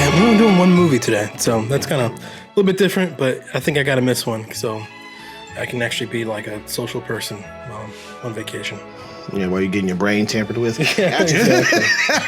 Yeah, we're only doing one movie today, so that's kind of a little bit different, but I think I gotta miss one, so I can actually be like a social person while I'm on vacation. Yeah, while you're getting your brain tampered with. Yeah, Gotcha.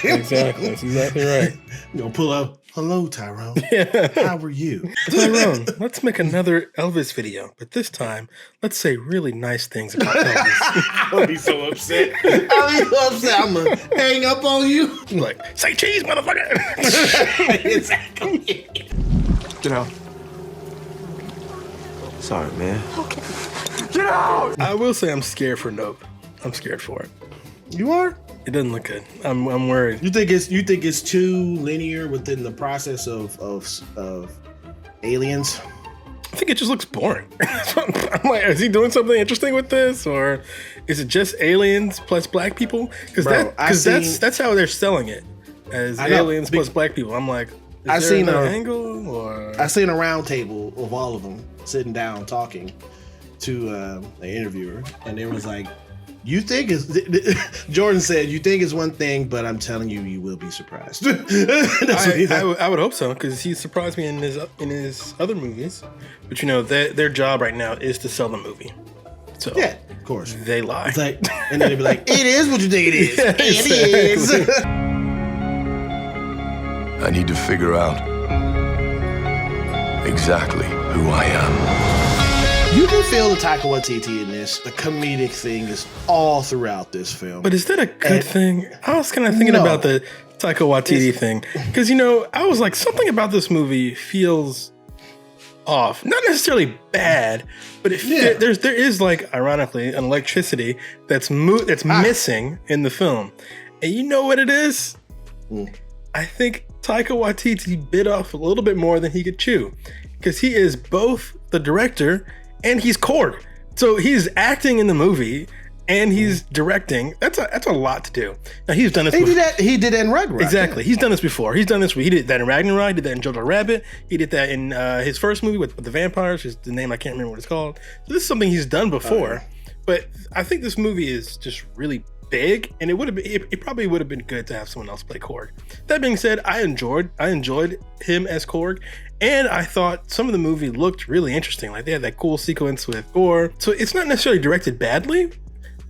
exactly. That's exactly right. You know, pull up. Hello, Tyrone. Yeah. How are you? Tyrone, let's make another Elvis video, but this time, let's say really nice things about Elvis. I'll be so upset. I'll be so upset. I'm going to hang up on you. I'm like, say cheese, motherfucker. Exactly. Get out. Sorry, man. Okay. Get out! I will say I'm scared for Nope. I'm scared for it. You are? It doesn't look good. I'm worried. You think it's too linear within the process of aliens? I think it just looks boring. I'm like, is he doing something interesting with this, or is it just aliens plus black people? Because that's how they're selling it, as aliens plus black people. I'm like, is there an angle? Or I seen a round table of all of them sitting down talking to an interviewer, and they was like, "You think Jordan said you think it's one thing, but I'm telling you, you will be surprised." I would hope so, because he surprised me in his other movies. But you know, their job right now is to sell the movie. So yeah, of course they lie. It's like, and then they'd be like, "It is what you think it is. Yeah, it is." I need to figure out exactly who I am. You can feel the Taika Waititi in this. The comedic thing is all throughout this film. But is that a good thing? I was kind of thinking about the Taika Waititi thing, because you know, I was like, something about this movie feels off. Not necessarily bad, but there is like, ironically, an electricity that's missing in the film. And you know what it is? I think Taika Waititi bit off a little bit more than he could chew, because he is both the director and he's Korg. So he's acting in the movie and he's directing. That's a lot to do. Now he's done this before. He did that in Ragnarok. Exactly. He's done this before. He did that in Ragnarok, he did that in Jojo Rabbit. He did that in his first movie with the vampires, is the name I can't remember what it's called. So this is something he's done before. But I think this movie is just really big, and it probably would have been good to have someone else play Korg. That being said, I enjoyed him as Korg, and I thought some of the movie looked really interesting. Like they had that cool sequence with Thor. So it's not necessarily directed badly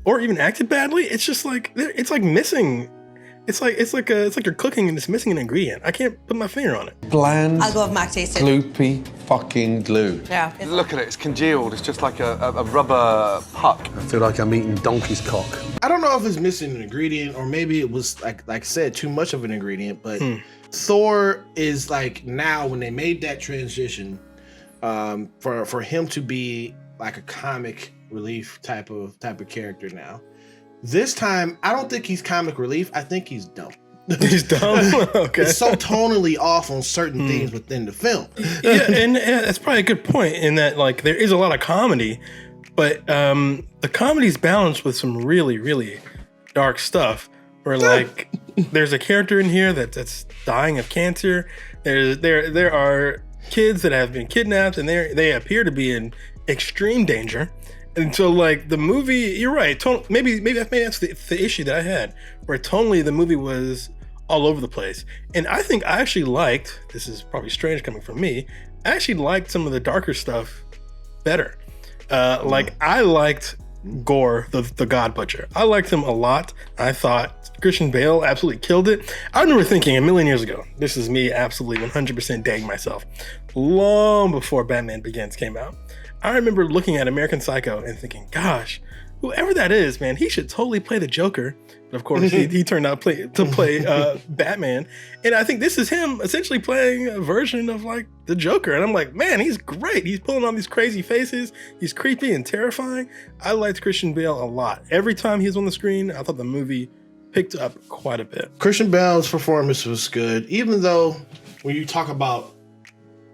or even acted badly. It's just like it's like missing. It's like you're cooking and it's missing an ingredient. I can't put my finger on it. Bland. I'll go with Mac tasted. Gloopy fucking glue. Yeah. Look at it, it's congealed. It's just like a rubber puck. I feel like I'm eating donkey's cock. I don't know if it's missing an ingredient, or maybe it was like I said, too much of an ingredient, but Thor is like, now when they made that transition, for him to be like a comic relief type of character now. This time, I don't think he's comic relief. I think he's dumb. He's dumb? Okay. It's so tonally off on certain things within the film. Yeah, and that's probably a good point, in that like there is a lot of comedy, but the comedy's balanced with some really, really dark stuff, where like there's a character in here that's dying of cancer. There are kids that have been kidnapped, and they appear to be in extreme danger. And so, like, the movie, you're right. Maybe that's the issue that I had, where tonally the movie was all over the place. And I think I actually liked, this is probably strange coming from me, I actually liked some of the darker stuff better. Like, I liked Gore, the God Butcher. I liked him a lot. I thought Christian Bale absolutely killed it. I remember thinking a million years ago, this is me absolutely 100% dating myself, long before Batman Begins came out. I remember looking at American Psycho and thinking, gosh, whoever that is, man, he should totally play the Joker. But of course, he turned out to play Batman. And I think this is him essentially playing a version of like the Joker. And I'm like, man, he's great. He's pulling on these crazy faces. He's creepy and terrifying. I liked Christian Bale a lot. Every time he was on the screen, I thought the movie picked up quite a bit. Christian Bale's performance was good, even though when you talk about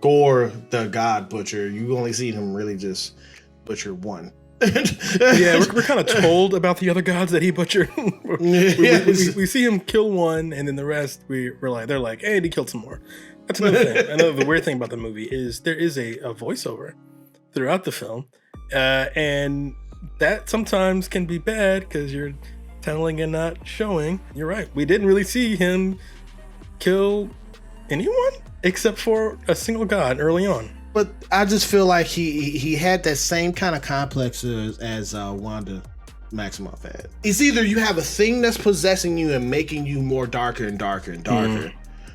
Gore, the God Butcher, you only see him really just butcher one. Yeah, we're kind of told about the other gods that he butchered. we see him kill one, and then the rest they're like, hey, he killed some more. That's another thing. Another weird thing about the movie is there is a voiceover throughout the film, and that sometimes can be bad because you're telling and not showing. You're right. We didn't really see him kill anyone except for a single god early on. But I just feel like he had that same kind of complex as Wanda Maximoff had. It's either you have a thing that's possessing you and making you more darker and darker and darker,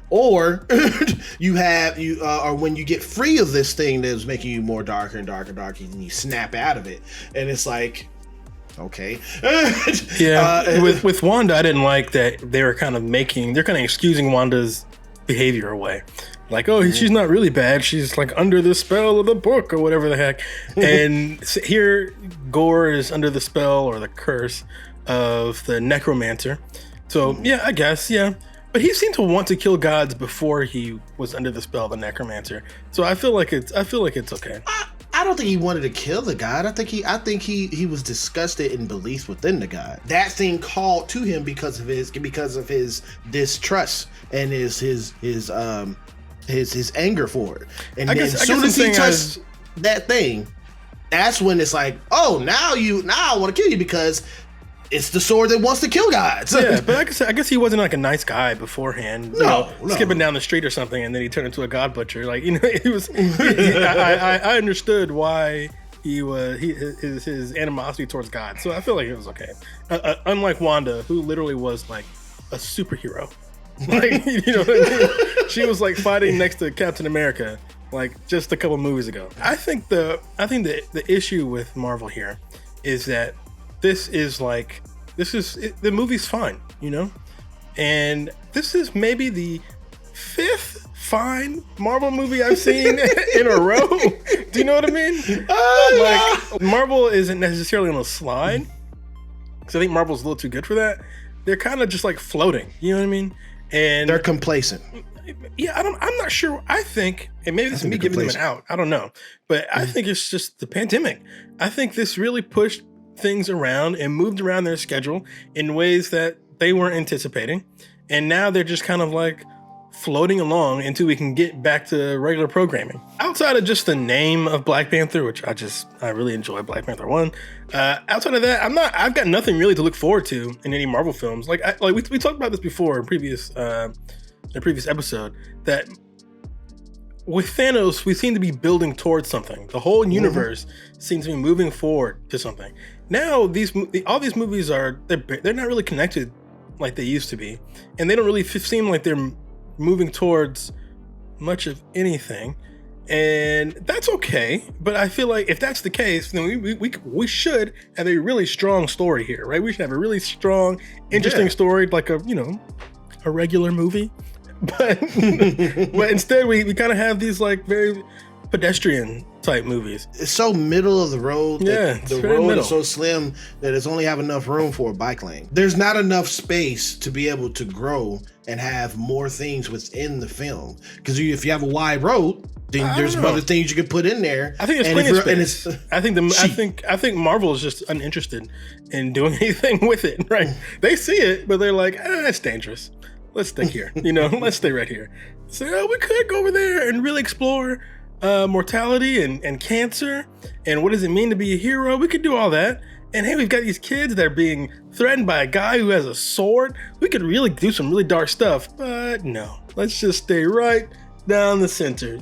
or or when you get free of this thing that's making you more darker and darker and darker, and you snap out of it, and it's like, okay. With Wanda, I didn't like that they're kind of excusing Wanda's behavior away. Like, oh, she's not really bad. She's like under the spell of the book or whatever the heck. And here, Gore is under the spell or the curse of the necromancer. So yeah, I guess, yeah. But he seemed to want to kill gods before he was under the spell of the necromancer. So I feel like it's okay. I don't think he wanted to kill the god. I think he was disgusted in beliefs within the god. That thing called to him because of his distrust and his anger for it. And then as soon as he touched that thing, that's when it's like, oh, now I want to kill you because it's the sword that wants to kill gods. Yeah, but I guess he wasn't like a nice guy beforehand. No. Skipping down the street or something, and then he turned into a god butcher. Like, he was. I understood why his animosity towards God. So I feel like it was okay. Unlike Wanda, who literally was like a superhero. Like, what I mean? She was like fighting next to Captain America like just a couple movies ago. I think the issue with Marvel here is that the movie's fine, and this is maybe the 5th fine Marvel movie I've seen in a row. Do you know what I mean? Like, Marvel isn't necessarily on a slide, because I think Marvel's a little too good for that. They're kind of just like floating. You know what I mean? And they're complacent. Yeah, I'm not sure. I think, and maybe this is me giving them an out. I don't know, but I think it's just the pandemic. I think this really pushed things around and moved around their schedule in ways that they weren't anticipating, and now they're just kind of like floating along until we can get back to regular programming. Outside of just the name of Black Panther, which I really enjoy Black Panther 1. Outside of that, I've got nothing really to look forward to in any Marvel films. Like we talked about this before in a previous episode, that with Thanos, we seem to be building towards something. The whole universe seems to be moving forward to something. Now, all these movies they're not really connected like they used to be, and they don't really seem like they're moving towards much of anything, and that's okay. But I feel like if that's the case, then we should have a really strong story here, right? We should have a really strong, interesting story, like a regular movie. But instead we kind of have these like very pedestrian type movies. It's so middle of the road. Yeah, the road is so slim that it's only have enough room for a bike lane. There's not enough space to be able to grow and have more things within the film. Because if you have a wide road, then there's other things you can put in there. I think there's plenty of space. I think Marvel is just uninterested in doing anything with it. Right? They see it, but they're like, it's dangerous. Let's stick here. Let's stay right here. So we could go over there and really explore mortality and cancer and what does it mean to be a hero. We could do all that. And hey, we've got these kids that are being threatened by a guy who has a sword. We could really do some really dark stuff. But no, let's just stay right down the center.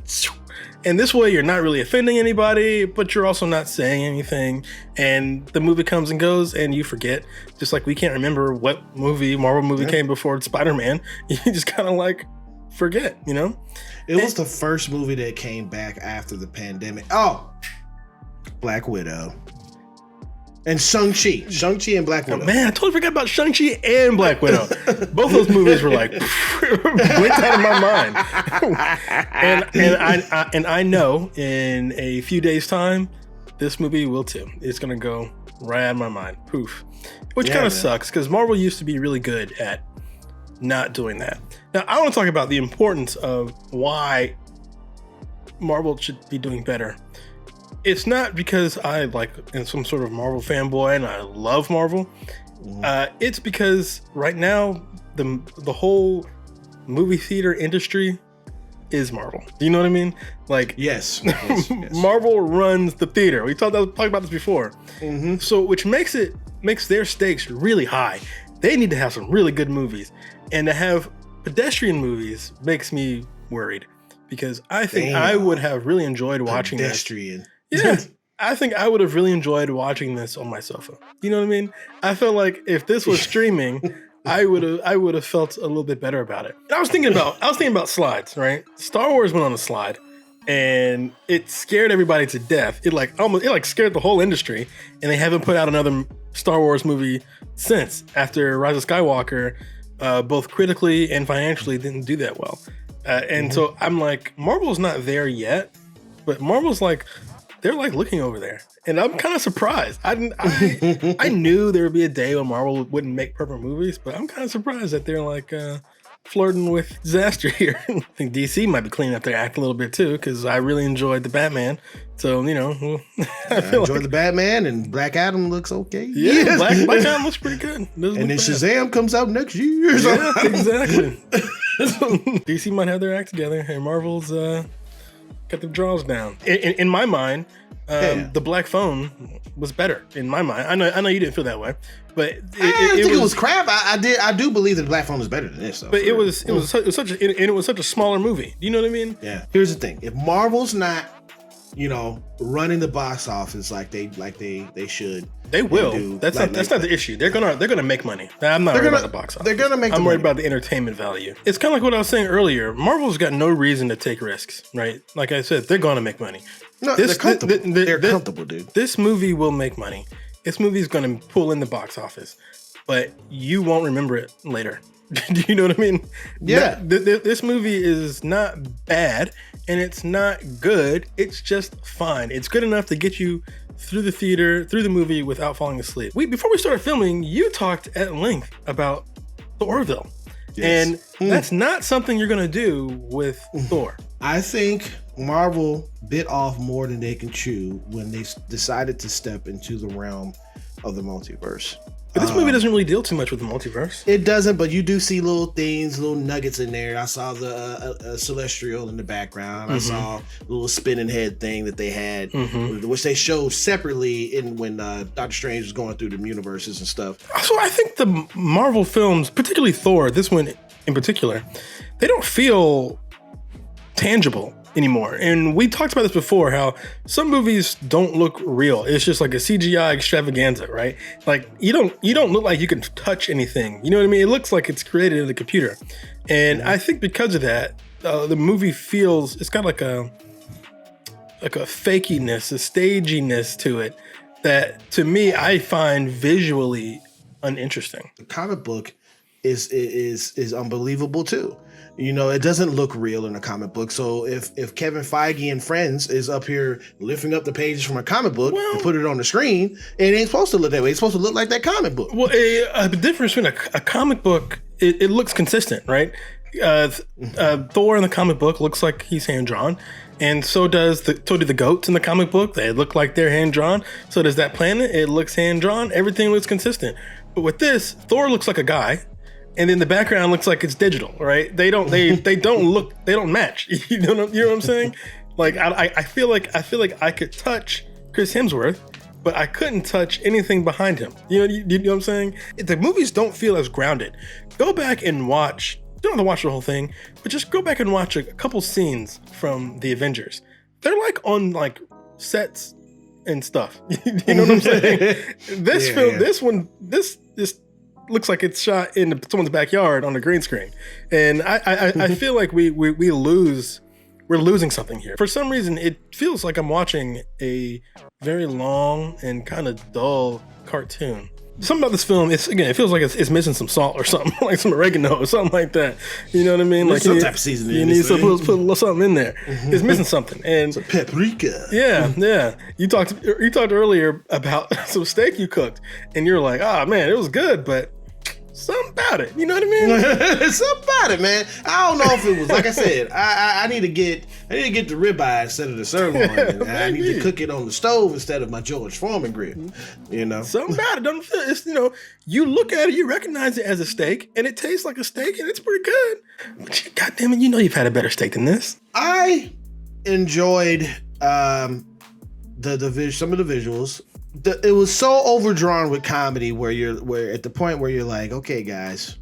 And this way you're not really offending anybody, but you're also not saying anything. And the movie comes and goes and you forget. Just like we can't remember what Marvel movie came before Spider-Man. You just kind of like forget, It was the first movie that came back after the pandemic. Oh, Black Widow. And Shang-Chi. Shang-Chi and Black Widow. Oh, man, I totally forgot about Shang-Chi and Black Widow. Both those movies were like, went out of my mind. and I know in a few days' time, this movie will too. It's going to go right out of my mind. Poof. Which kind of sucks, because Marvel used to be really good at not doing that. Now, I want to talk about the importance of why Marvel should be doing better. It's not because I am some sort of Marvel fanboy and I love Marvel. It's because right now the whole movie theater industry is Marvel. Do you know what I mean? Like, yes. Marvel runs the theater. We talked about this before. So which makes their stakes really high. They need to have some really good movies, and to have pedestrian movies makes me worried because I think I would have really enjoyed watching this. Yeah, I think I would have really enjoyed watching this on my sofa. You know what I mean? I felt like if this was streaming, I would have felt a little bit better about it. And I was thinking about slides, right? Star Wars went on a slide, and it scared everybody to death. It scared the whole industry, and they haven't put out another Star Wars movie since. After Rise of Skywalker, both critically and financially didn't do that well. And so I'm like, Marvel's not there yet, but Marvel's like, they're like looking over there. And I'm kind of surprised. I knew there would be a day when Marvel wouldn't make perfect movies, but I'm kind of surprised that they're like flirting with disaster here. I think DC might be cleaning up their act a little bit too, because I really enjoyed the Batman. So, you know, I enjoyed the Batman, and Black Adam looks okay. Yeah, Black Adam looks pretty good. And then Shazam comes out next year. Yeah, exactly. DC might have their act together, and Marvel's got the draws down. In my mind, the Black Phone was better. In my mind, I know you didn't feel that way, but it was crap. I do believe that the Black Phone is better than this. Though, but it was such a smaller movie. Do you know what I mean? Yeah. Here's the thing: if Marvel's not, running the box office like they should, they will. That's not the issue. They're gonna make money. I'm not worried about the box office. They're gonna make. I'm worried about the entertainment value. It's kind of like what I was saying earlier. Marvel's got no reason to take risks, right? Like I said, they're gonna make money. No, they're comfortable. They're comfortable, dude. This movie will make money. This movie is gonna pull in the box office, but you won't remember it later. Do you know what I mean? Yeah. This movie is not bad, and it's not good. It's just fine. It's good enough to get you through the theater, through the movie without falling asleep. Before we started filming, you talked at length about Thorville. Yes. And that's not something you're gonna do with Thor. I think Marvel bit off more than they can chew when they decided to step into the realm of the multiverse. But this movie doesn't really deal too much with the multiverse. It doesn't, but you do see little things, little nuggets in there. I saw the Celestial in the background. I saw a little spinning head thing that they had, which they showed separately when Doctor Strange was going through the universes and stuff. So I think the Marvel films, particularly Thor, this one in particular, they don't feel tangible anymore. And we talked about this before, how some movies don't look real. It's just like a CGI extravaganza, right? Like you don't look like you can touch anything. You know what I mean? It looks like it's created in the computer. And I think because of that, the movie feels, it's got like a fakiness, a staginess to it that to me I find visually uninteresting. The comic book is unbelievable too. It doesn't look real in a comic book. So if Kevin Feige and friends is up here lifting up the pages from a comic book and put it on the screen, it ain't supposed to look that way. It's supposed to look like that comic book. Well, the difference between a comic book, it looks consistent, right? Thor in the comic book looks like he's hand-drawn. And so do the goats in the comic book. They look like they're hand-drawn. So does that planet. It looks hand-drawn. Everything looks consistent. But with this, Thor looks like a guy. And then the background looks like it's digital, right? They don't match. You know what I'm saying? Like I feel like I could touch Chris Hemsworth, but I couldn't touch anything behind him. You know what I'm saying? The movies don't feel as grounded. Go back and watch. You don't have to watch the whole thing, but just go back and watch a couple scenes from the Avengers. They're like on like sets and stuff. You know what I'm saying? This looks like it's shot in someone's backyard on a green screen, and I feel like we're losing something here. For some reason, it feels like I'm watching a very long and kind of dull cartoon. Something about this film, it feels like it's missing some salt or something, like some oregano or something like that. You know what I mean? Like some type of seasoning. You need to put a little something in there. It's missing something, and some paprika. Yeah. You talked earlier about some steak you cooked, and you're like, "Ah, man, it was good, but." Something about it, you know what I mean? Something about it, man. I don't know if it was like I said. I need to get the ribeye instead of the sirloin. And I need to cook it on the stove instead of my George Foreman grill. Something about it doesn't feel. It's you look at it, you recognize it as a steak, and it tastes like a steak, and it's pretty good. But God damn it, you've had a better steak than this. I enjoyed some of the visuals. It was so overdrawn with comedy where at the point where you're like, okay, guys,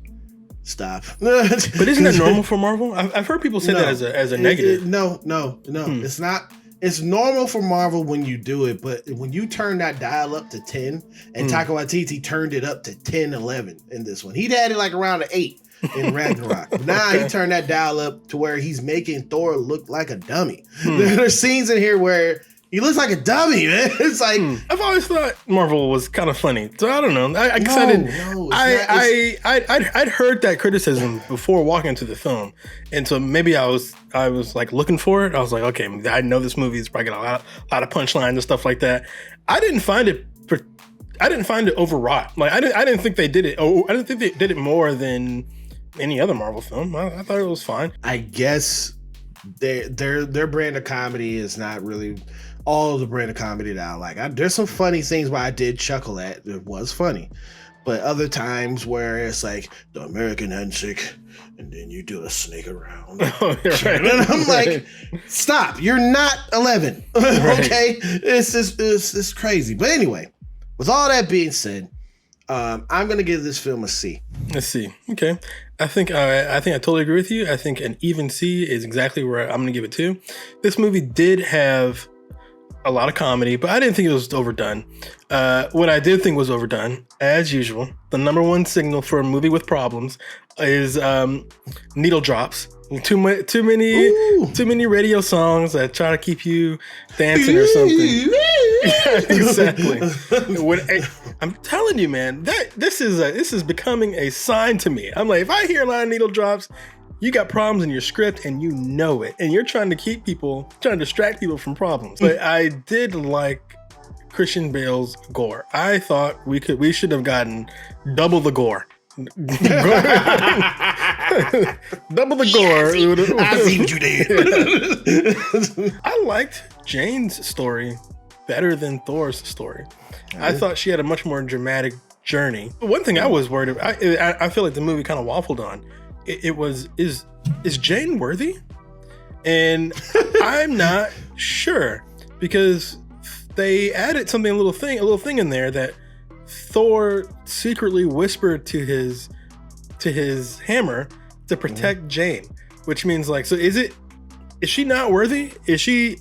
Stop. But isn't that normal for Marvel? I've heard people say that as a negative. No, it's not. It's normal for Marvel when you do it, but when you turn that dial up to 10, and Taika Waititi turned it up to 10, 11 in this one. He'd had it like around an 8 in Ragnarok. But now he turned that dial up to where he's making Thor look like a dummy. There's scenes in here where he looks like a dummy, man. It's like I've always thought Marvel was kind of funny, so I don't know. I'd heard that criticism before walking into the film, and so maybe I was like looking for it. I was like, okay, I know this movie is probably got a lot of punchlines and stuff like that. I didn't find it overwrought. Like I didn't think they did it. Oh, I didn't think they did it more than any other Marvel film. I thought it was fine. I guess their brand of comedy is not really all of the brand of comedy that I like. There's some funny things where I did chuckle at. It was funny. But other times where it's like the American handshake and then you do a snake around. Oh, right. And I'm like, stop. You're not 11. Okay? It's crazy. But anyway, with all that being said, I'm going to give this film a C. Let's see. Okay. I think I totally agree with you. I think an even C is exactly where I'm going to give it to. This movie did have a lot of comedy, but I didn't think it was overdone. What I did think was overdone, as usual, the number one signal for a movie with problems is needle drops. Too many radio songs that try to keep you dancing or something. Yeah, exactly. I'm telling you, man, this is becoming a sign to me. I'm like, if I hear a lot of needle drops, you got problems in your script and you know it, and you're trying to distract people from problems. But I did like Christian Bale's gore. I thought we should have gotten double the gore. Double the gore. I see what you did. I liked Jane's story better than Thor's story. I thought she had a much more dramatic journey. One thing I was worried about, I feel like the movie kind of waffled on. Is Jane worthy? And I'm not sure, because they added a little thing in there that Thor secretly whispered to his hammer to protect Jane, which means like, so is she not worthy? Is she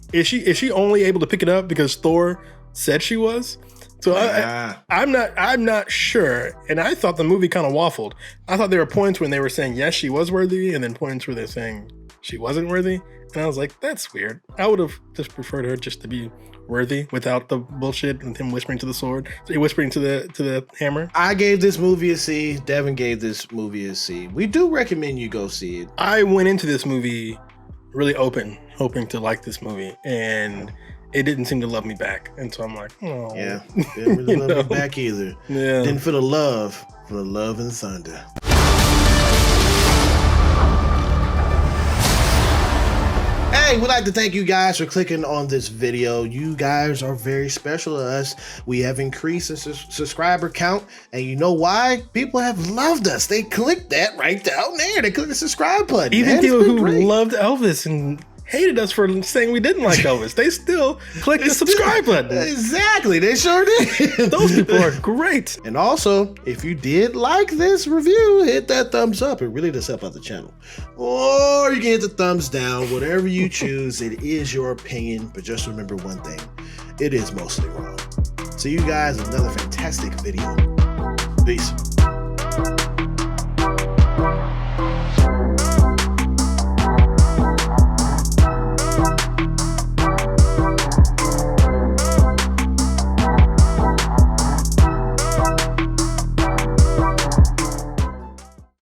only able to pick it up because Thor said she was? So I'm not sure, and I thought the movie kind of waffled. I thought there were points when they were saying yes, she was worthy, and then points where they're saying she wasn't worthy, and I was like, that's weird. I would have just preferred her just to be worthy without the bullshit and him whispering to the hammer. I gave this movie a C. Devin gave this movie a C. We do recommend you go see it. I went into this movie really open, hoping to like this movie, and it didn't seem to love me back. And so I'm like, oh. Yeah, didn't really love me back either. Yeah. Didn't feel the love and thunder. Hey, we'd like to thank you guys for clicking on this video. You guys are very special to us. We have increased the subscriber count, and you know why? People have loved us. They clicked that right down there. They clicked the subscribe button. Even people who loved Elvis and hated us for saying we didn't like Elvis, they still clicked the subscribe button. Exactly, they sure did. Those people are great. And also, if you did like this review, hit that thumbs up. It really does help out the channel. Or you can hit the thumbs down, whatever you choose. It is your opinion, but just remember one thing. It is mostly wrong. See you guys in another fantastic video. Peace.